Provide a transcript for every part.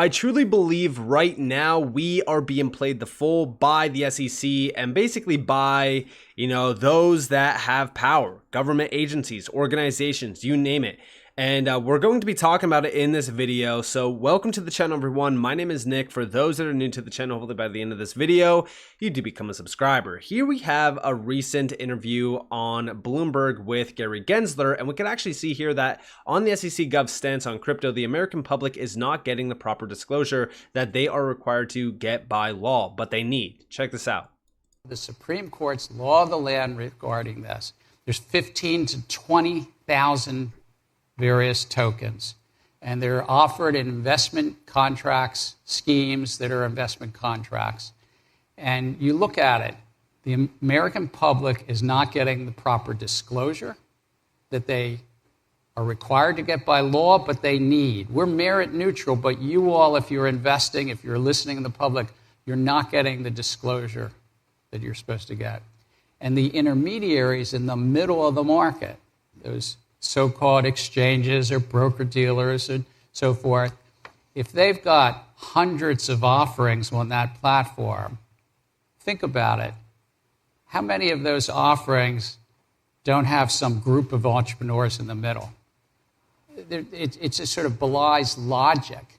I truly believe right now we are being played the fool by the SEC and basically by, those that have power, government agencies, organizations, you name it. And we're going to be talking about it in this video. So welcome to the channel, everyone. My name is Nick. For those that are new to the channel, hopefully by the end of this video, you do become a subscriber. Here we have a recent interview on Bloomberg with Gary Gensler. And we can actually see here that on the SEC Gov stance on crypto, the American public is not getting the proper disclosure that they are required to get by law, but they need. Check this out. The Supreme Court's law of the land regarding this, there's 15 to 20,000 various tokens, and they're offered in investment contracts, schemes that are investment contracts. And you look at it, the American public is not getting the proper disclosure that they are required to get by law, but they need. We're merit neutral, but you all, if you're investing, if you're listening to the public, you're not getting the disclosure that you're supposed to get. And the intermediaries in the middle of the market, those so-called exchanges or broker-dealers and so forth, if they've got hundreds of offerings on that platform, think about it. How many of those offerings don't have some group of entrepreneurs in the middle? It just sort of belies logic.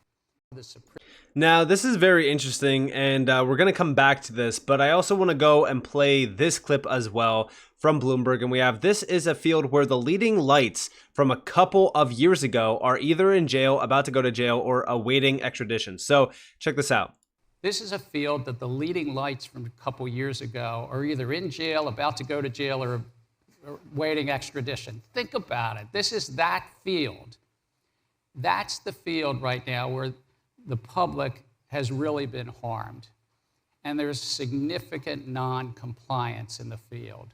Now, this is very interesting, and we're going to come back to this, but I also want to go and play this clip as well from Bloomberg. And we have, this is a field where the leading lights from a couple of years ago are either in jail, about to go to jail, or awaiting extradition. So check this out. This is a field that the leading lights from a couple years ago are either in jail, about to go to jail, or waiting extradition. Think about it. This is that field. That's the field right now where the public has really been harmed. And there's significant non-compliance in the field.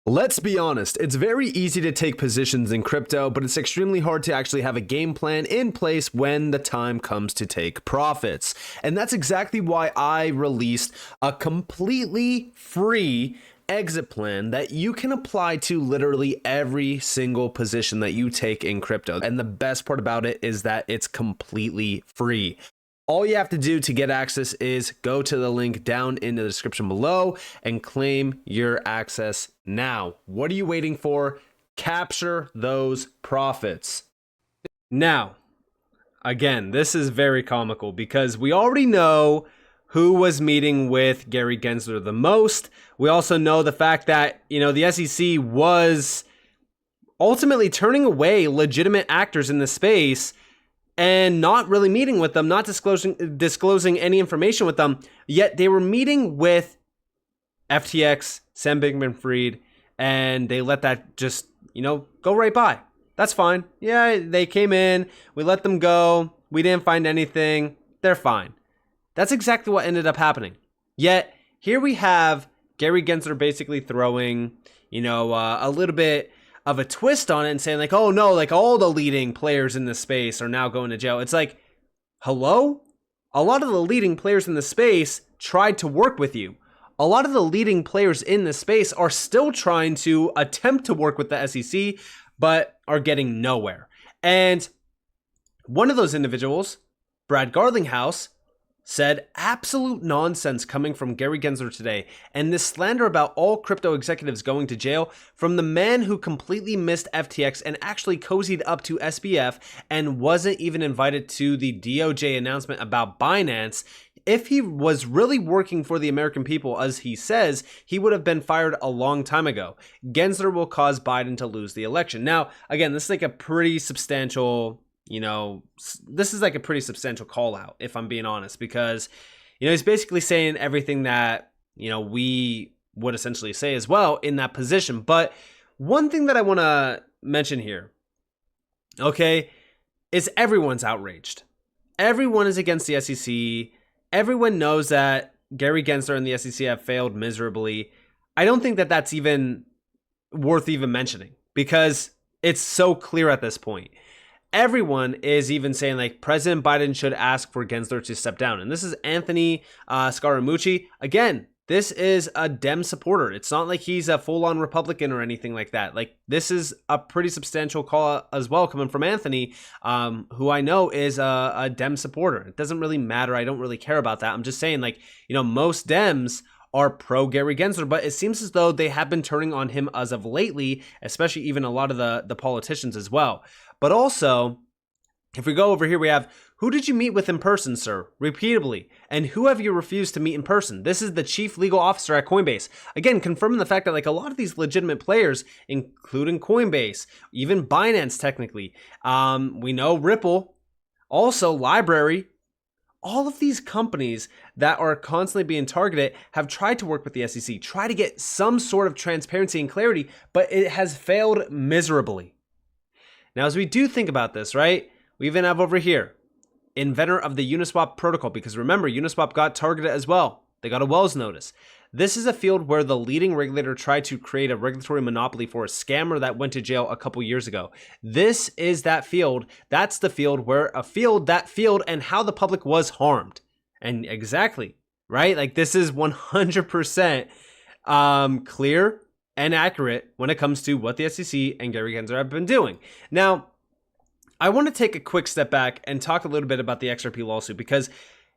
Let's be honest, it's very easy to take positions in crypto, but it's extremely hard to actually have a game plan in place when the time comes to take profits. And that's exactly why I released a completely free exit plan that you can apply to literally every single position that you take in crypto. And the best part about it is that it's completely free. All you have to do to get access is go to the link down in the description below and claim your access now. What are you waiting for? Capture those profits. Now, again, this is very comical because we already know who was meeting with Gary Gensler the most. We also know the fact that, the SEC was ultimately turning away legitimate actors in the space and not really meeting with them, not disclosing any information with them, yet they were meeting with FTX, Sam Bankman-Fried, and they let that just, go right by. That's fine. Yeah, they came in, we let them go, we didn't find anything, they're fine. That's exactly what ended up happening. Yet, here we have Gary Gensler basically throwing, a little bit of a twist on it and saying like, oh no, like all the leading players in the space are now going to jail. It's like, hello? A lot of the leading players in the space tried to work with you. A lot of the leading players in the space are still trying to attempt to work with the SEC, but are getting nowhere. And one of those individuals, Brad Garlinghouse, said absolute nonsense coming from Gary Gensler today, and this slander about all crypto executives going to jail from the man who completely missed FTX and actually cozied up to SBF and wasn't even invited to the DOJ announcement about Binance. If he was really working for the American people, as he says, he would have been fired a long time ago. Gensler will cause Biden to lose the election. Now, again, this is like a pretty substantial this is like a pretty substantial call out, if I'm being honest, because, he's basically saying everything that, we would essentially say as well in that position. But one thing that I want to mention here, okay, is everyone's outraged. Everyone is against the SEC. Everyone knows that Gary Gensler and the SEC have failed miserably. I don't think that that's even worth even mentioning because it's so clear at this point. Everyone is even saying like President Biden should ask for Gensler to step down. And this is Anthony Scaramucci. Again, this is a Dem supporter. It's not like he's a full-on Republican or anything like that. Like, this is a pretty substantial call as well coming from Anthony, who I know is a Dem supporter. It doesn't really matter. I don't really care about that. I'm just saying, like, you know, most Dems are pro Gary Gensler, but it seems as though they have been turning on him as of lately, especially even a lot of the politicians as well. But also, if we go over here, we have, who did you meet with in person, sir? Repeatedly. And who have you refused to meet in person? This is the chief legal officer at Coinbase. Again, confirming the fact that like a lot of these legitimate players, including Coinbase, even Binance technically, we know Ripple, also Library, all of these companies that are constantly being targeted have tried to work with the SEC, try to get some sort of transparency and clarity, but it has failed miserably. Now, as we do think about this, right? We even have over here, inventor of the Uniswap protocol, because remember, Uniswap got targeted as well. They got a Wells notice. This is a field where the leading regulator tried to create a regulatory monopoly for a scammer that went to jail a couple years ago. This is that field. That's the field where that field and how the public was harmed. And exactly, right? Like, this is 100% clear and accurate when it comes to what the SEC and Gary Gensler have been doing. Now, I want to take a quick step back and talk a little bit about the XRP lawsuit, because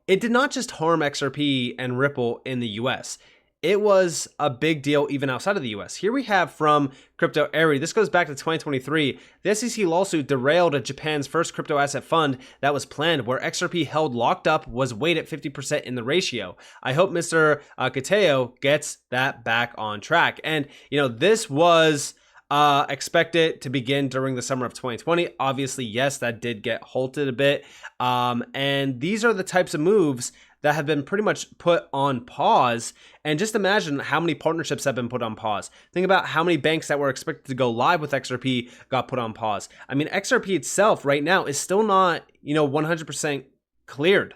it did not just harm XRP and Ripple in the US. It was a big deal even outside of the US. Here we have from Crypto Airy. This goes back to 2023. The SEC lawsuit derailed Japan's first crypto asset fund that was planned, where XRP held locked up was weighed at 50% in the ratio. I hope Mr. Kateo gets that back on track. And, you know, this was expected to begin during the summer of 2020. Obviously, yes, that did get halted a bit. And these are the types of moves that have been pretty much put on pause. And just imagine how many partnerships have been put on pause. Think about how many banks that were expected to go live with XRP got put on pause. I mean, XRP itself right now is still not, 100% cleared.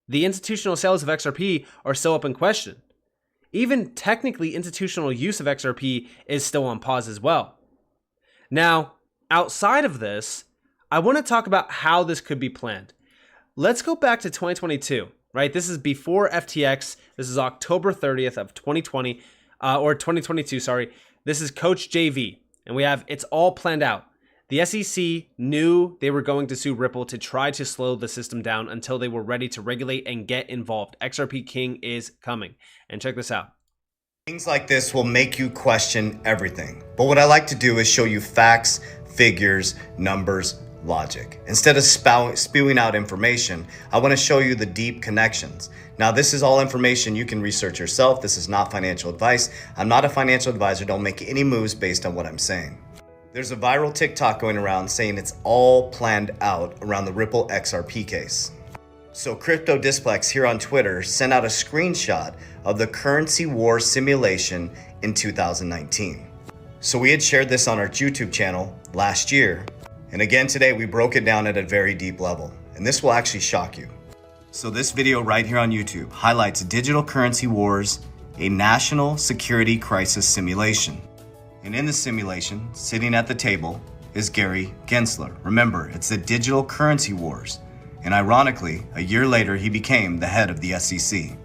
The institutional sales of XRP are still up in question. Even technically, institutional use of XRP is still on pause as well. Now, outside of this, I want to talk about how this could be planned. Let's go back to 2022, right? This is before FTX. This is October 30th of 2020, or 2022, sorry. This is Coach JV, and we have, it's all planned out. The SEC knew they were going to sue Ripple to try to slow the system down until they were ready to regulate and get involved. XRP King is coming. And check this out. Things like this will make you question everything. But what I like to do is show you facts, figures, numbers, logic. Instead of spewing out information, I want to show you the deep connections. Now, this is all information you can research yourself. This is not financial advice. I'm not a financial advisor. Don't make any moves based on what I'm saying. There's a viral TikTok going around saying it's all planned out around the Ripple XRP case. So Crypto Displex here on Twitter sent out a screenshot of the currency war simulation in 2019. So we had shared this on our YouTube channel last year. And again today, we broke it down at a very deep level. And this will actually shock you. So this video right here on YouTube highlights digital currency wars, a national security crisis simulation. And in the simulation, sitting at the table, is Gary Gensler. Remember, it's the digital currency wars. And ironically, a year later, he became the head of the SEC.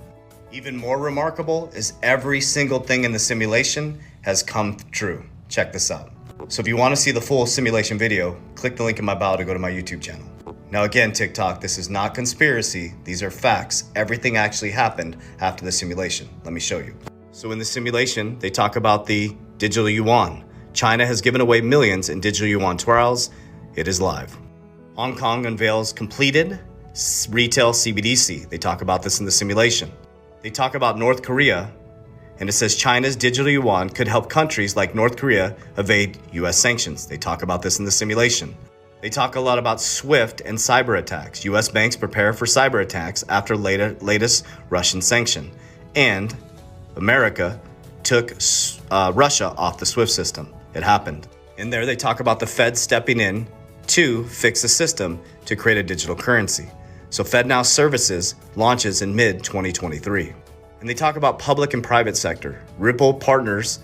Even more remarkable is every single thing in the simulation has come true. Check this out. So if you want to see the full simulation video, click the link in my bio to go to my YouTube channel. Now again, TikTok, this is not conspiracy. These are facts. Everything actually happened after the simulation. Let me show you. So in the simulation, they talk about the digital yuan. China has given away millions in digital yuan twirls. It is live. Hong Kong unveils completed retail CBDC. They talk about this in the simulation. They talk about North Korea, and it says China's digital yuan could help countries like North Korea evade US sanctions. They talk about this in the simulation. They talk a lot about SWIFT and cyber attacks. US banks prepare for cyber attacks after latest Russian sanction. And America took Russia off the SWIFT system. It happened. In there, they talk about the Fed stepping in to fix the system to create a digital currency. So FedNow Services launches in mid-2023. And they talk about public and private sector. Ripple partners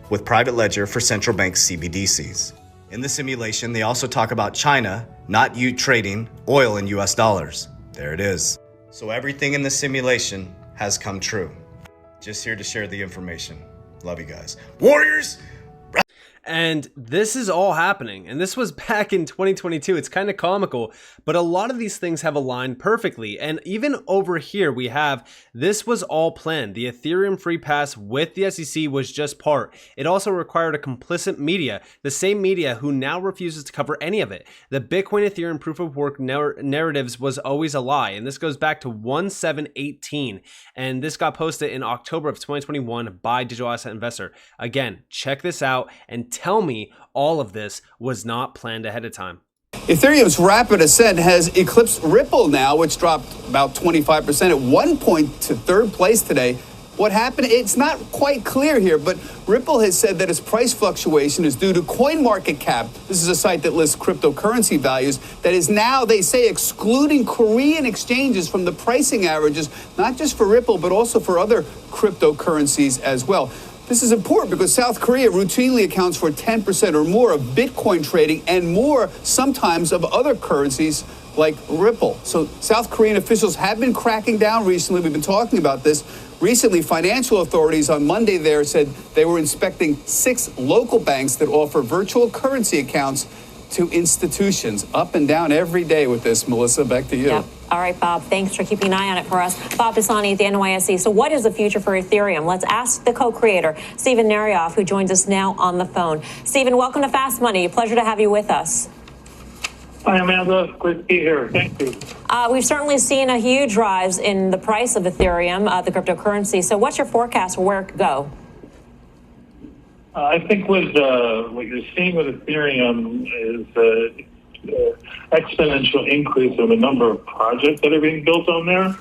with Private Ledger for central bank CBDCs. In the simulation, they also talk about China not trading oil in US dollars. There it is. So everything in the simulation has come true. Just here to share the information. Love you guys. Warriors! And this is all happening. And this was back in 2022. It's kind of comical, but a lot of these things have aligned perfectly. And even over here, we have this was all planned. The Ethereum free pass with the SEC was just part. It also required a complicit media, the same media who now refuses to cover any of it. The Bitcoin Ethereum proof of work narratives was always a lie. And this goes back to 1718. And this got posted in October of 2021 by Digital Asset Investor. Again, check this out and tell me all of this was not planned ahead of time. Ethereum's rapid ascent has eclipsed Ripple now, which dropped about 25% at one point to third place today. What happened? It's not quite clear here, but Ripple has said that its price fluctuation is due to CoinMarketCap. This is a site that lists cryptocurrency values that is now, they say, excluding Korean exchanges from the pricing averages, not just for Ripple, but also for other cryptocurrencies as well. This is important because South Korea routinely accounts for 10% or more of Bitcoin trading and more sometimes of other currencies like Ripple. So South Korean officials have been cracking down recently. We've been talking about this. Recently, financial authorities on Monday there said they were inspecting 6 local banks that offer virtual currency accounts to institutions. Up and down every day with this. Melissa, back to you. Yep. All right, Bob, thanks for keeping an eye on it for us. Bob Pisani at the NYSE. So what is the future for Ethereum? Let's ask the co-creator, Stephen Narioff, who joins us now on the phone. Stephen, welcome to Fast Money. Pleasure to have you with us. Hi, Amanda. Great to be here. Thank you. We've certainly seen a huge rise in the price of Ethereum, the cryptocurrency. So what's your forecast for where it could go? I think with what you're seeing with Ethereum is exponential increase in the number of projects that are being built on there.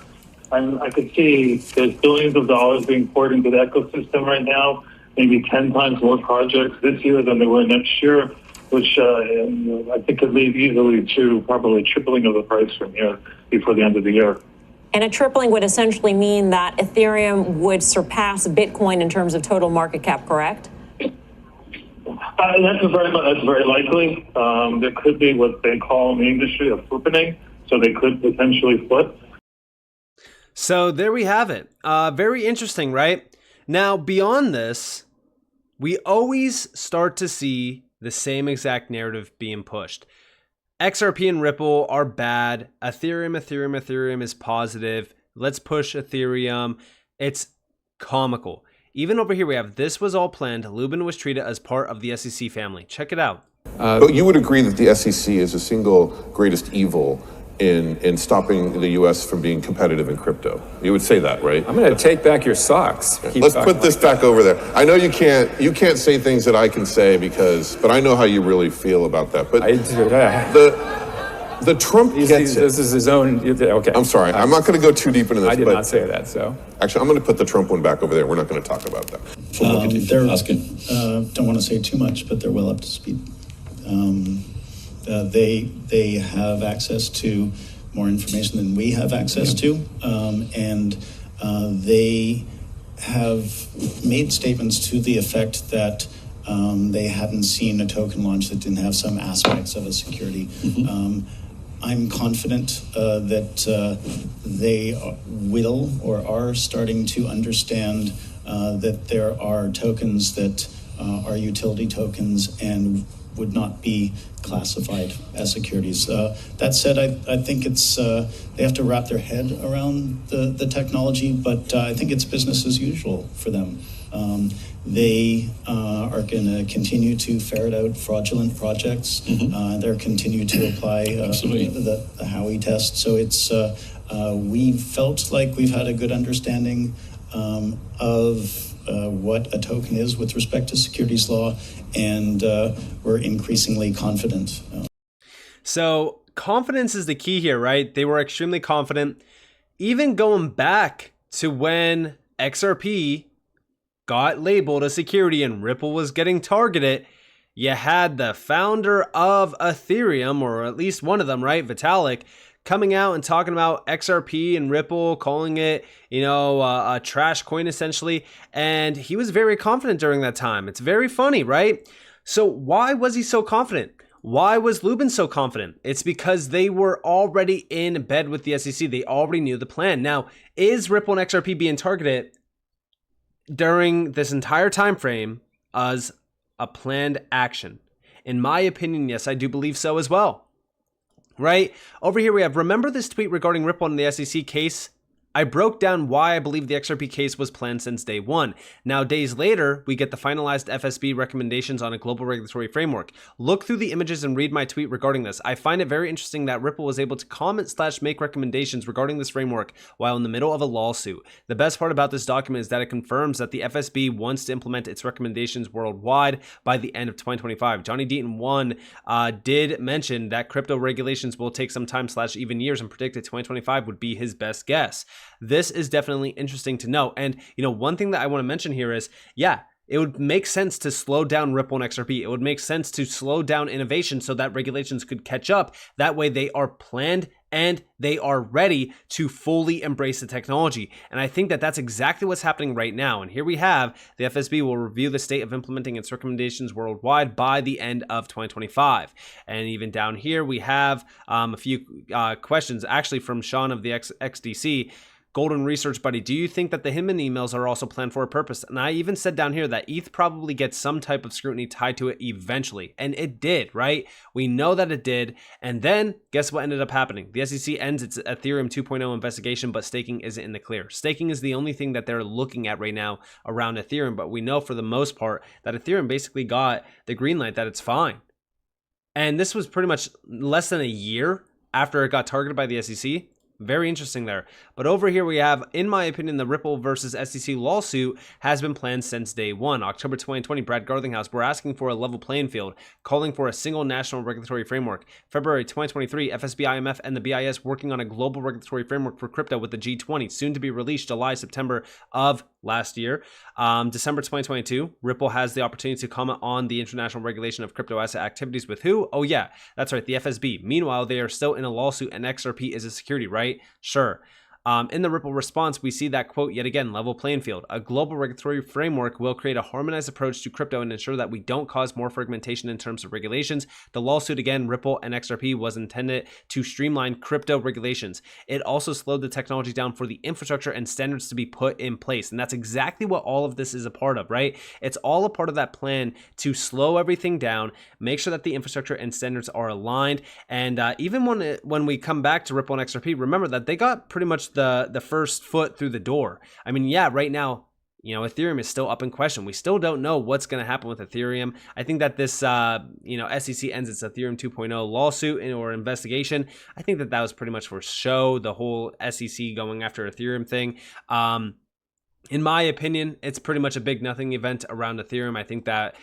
And I could see there's billions of dollars being poured into the ecosystem right now, maybe 10 times more projects this year than there were next year, which I think could lead easily to probably tripling of the price from here before the end of the year. And a tripling would essentially mean that Ethereum would surpass Bitcoin in terms of total market cap, correct? That's very likely. There could be what they call in the industry a flippening, so they could potentially flip. So there we have it. Very interesting, right? Now, beyond this, we always start to see the same exact narrative being pushed. XRP and Ripple are bad. Ethereum is positive. Let's push Ethereum. It's comical. Even over here, we have this was all planned. Lubin was treated as part of the SEC family. Check it out. But you would agree that the SEC is the single greatest evil in stopping the U.S. from being competitive in crypto. You would say that, right? I'm going to take back your socks. Let's put this back over there. I know you can't say things that I can say but I know how you really feel about that. But the Trump gets it. This is his own. Okay. I'm sorry. I'm not going to go too deep into this. I did not say that. So actually, I'm going to put the Trump one back over there. We're not going to talk about that. Don't want to say too much, but they're well up to speed. They have access to more information than we have access to, and they have made statements to the effect that they hadn't seen a token launch that didn't have some aspects of a security. I'm confident that they will or are starting to understand that there are tokens that are utility tokens and would not be classified as securities. That said, I think it's they have to wrap their head around the technology, but I think it's business as usual for them. They are going to continue to ferret out fraudulent projects. They're continue to apply the Howey test. So it's we felt like we've had a good understanding of what a token is with respect to securities law, and we're increasingly confident. So confidence is the key here, right? They were extremely confident. Even going back to when XRP got labeled a security and Ripple was getting targeted, you had the founder of Ethereum, or at least one of them, right, Vitalik, coming out and talking about XRP and Ripple, calling it, a trash coin essentially. And he was very confident during that time. It's very funny, right? So why was he so confident? Why was Lubin so confident? It's because they were already in bed with the SEC. They already knew the plan. Now, is Ripple and XRP being targeted? during this entire time frame as a planned action? In my opinion, yes, I do believe so as well. Right? Over here we have, remember this tweet regarding Ripple and the SEC case? I broke down why I believe the XRP case was planned since day one. Now, days later, we get the finalized FSB recommendations on a global regulatory framework. Look through the images and read my tweet regarding this. I find it very interesting that Ripple was able to comment/make recommendations regarding this framework while in the middle of a lawsuit. The best part about this document is that it confirms that the FSB wants to implement its recommendations worldwide by the end of 2025. Johnny Deaton 1 did mention that crypto regulations will take some time/even years and predicted 2025 would be his best guess. This is definitely interesting to know. And, one thing that I want to mention here is, yeah, it would make sense to slow down Ripple and XRP. It would make sense to slow down innovation so that regulations could catch up. That way they are planned and they are ready to fully embrace the technology. And I think that that's exactly what's happening right now. And here we have, the FSB will review the state of implementing its recommendations worldwide by the end of 2025. And even down here, we have a few questions actually from Sean of the XDC. Golden Research Buddy, do you think that the Hinman emails are also planned for a purpose? And I even said down here that ETH probably gets some type of scrutiny tied to it eventually. And it did, right? We know that it did. And then guess what ended up happening? The SEC ends its Ethereum 2.0 investigation, but staking isn't in the clear. Staking is the only thing that they're looking at right now around Ethereum. But we know for the most part that Ethereum basically got the green light that it's fine. And this was pretty much less than a year after it got targeted by the SEC. Very interesting there. But over here we have, in my opinion, the Ripple versus SEC lawsuit has been planned since day one. October 2020, Brad Garlinghouse, we're asking for a level playing field, calling for a single national regulatory framework. February 2023, FSB, IMF, and the BIS working on a global regulatory framework for crypto with the G20, soon to be released July, September of last year. December 2022, Ripple has the opportunity to comment on the international regulation of crypto asset activities with who? Oh yeah, that's right, the FSB. Meanwhile, they are still in a lawsuit and XRP is a security, right? Sure. In the Ripple response, we see that, quote, yet again, level playing field. A global regulatory framework will create a harmonized approach to crypto and ensure that we don't cause more fragmentation in terms of regulations. The lawsuit, again, Ripple and XRP, was intended to streamline crypto regulations. It also slowed the technology down for the infrastructure and standards to be put in place. And that's exactly what all of this is a part of, right? It's all a part of that plan to slow everything down, make sure that the infrastructure and standards are aligned. And even when we come back to Ripple and XRP, remember that they got pretty much the first foot through the door. I mean, yeah, right now, Ethereum is still up in question. We still don't know what's going to happen with Ethereum. I think that this, SEC ends its Ethereum 2.0 lawsuit or investigation. I think that was pretty much for show, the whole SEC going after Ethereum thing. In my opinion, it's pretty much a big nothing event around Ethereum. I think that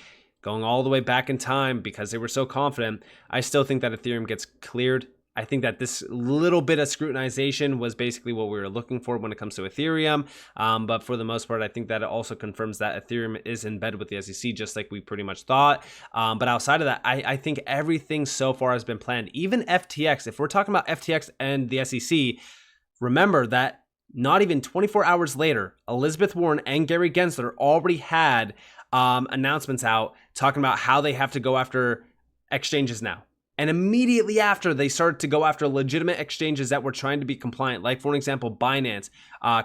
going all the way back in time, because they were so confident, I still think that Ethereum gets cleared. I think that this little bit of scrutinization was basically what we were looking for when it comes to Ethereum. But for the most part, I think that it also confirms that Ethereum is in bed with the SEC, just like we pretty much thought. But outside of that, I think everything so far has been planned. Even FTX, if we're talking about FTX and the SEC, remember that not even 24 hours later, Elizabeth Warren and Gary Gensler already had announcements out talking about how they have to go after exchanges now. And immediately after, they started to go after legitimate exchanges that were trying to be compliant. Like, for example, Binance,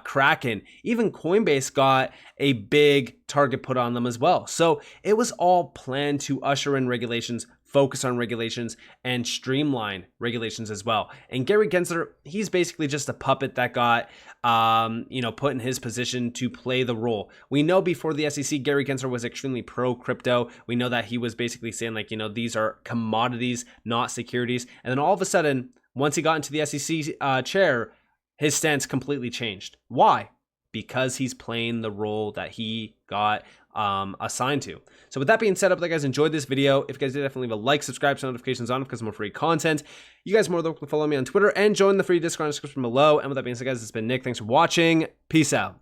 Kraken, even Coinbase got a big target put on them as well. So it was all planned to usher in regulations, focus on regulations, and streamline regulations as well. And Gary Gensler, he's basically just a puppet that got, put in his position to play the role. We know before the SEC, Gary Gensler was extremely pro-crypto. We know that he was basically saying, these are commodities, not securities. And then all of a sudden, once he got into the SEC chair, his stance completely changed. Why? Because he's playing the role that he got assigned to. So with that being said, I hope you guys enjoyed this video. If you guys did, definitely leave a like, subscribe, turn notifications on because more free content. You guys are more than welcome to follow me on Twitter and join the free Discord description below. And with that being said, guys, it's been Nick. Thanks for watching. Peace out.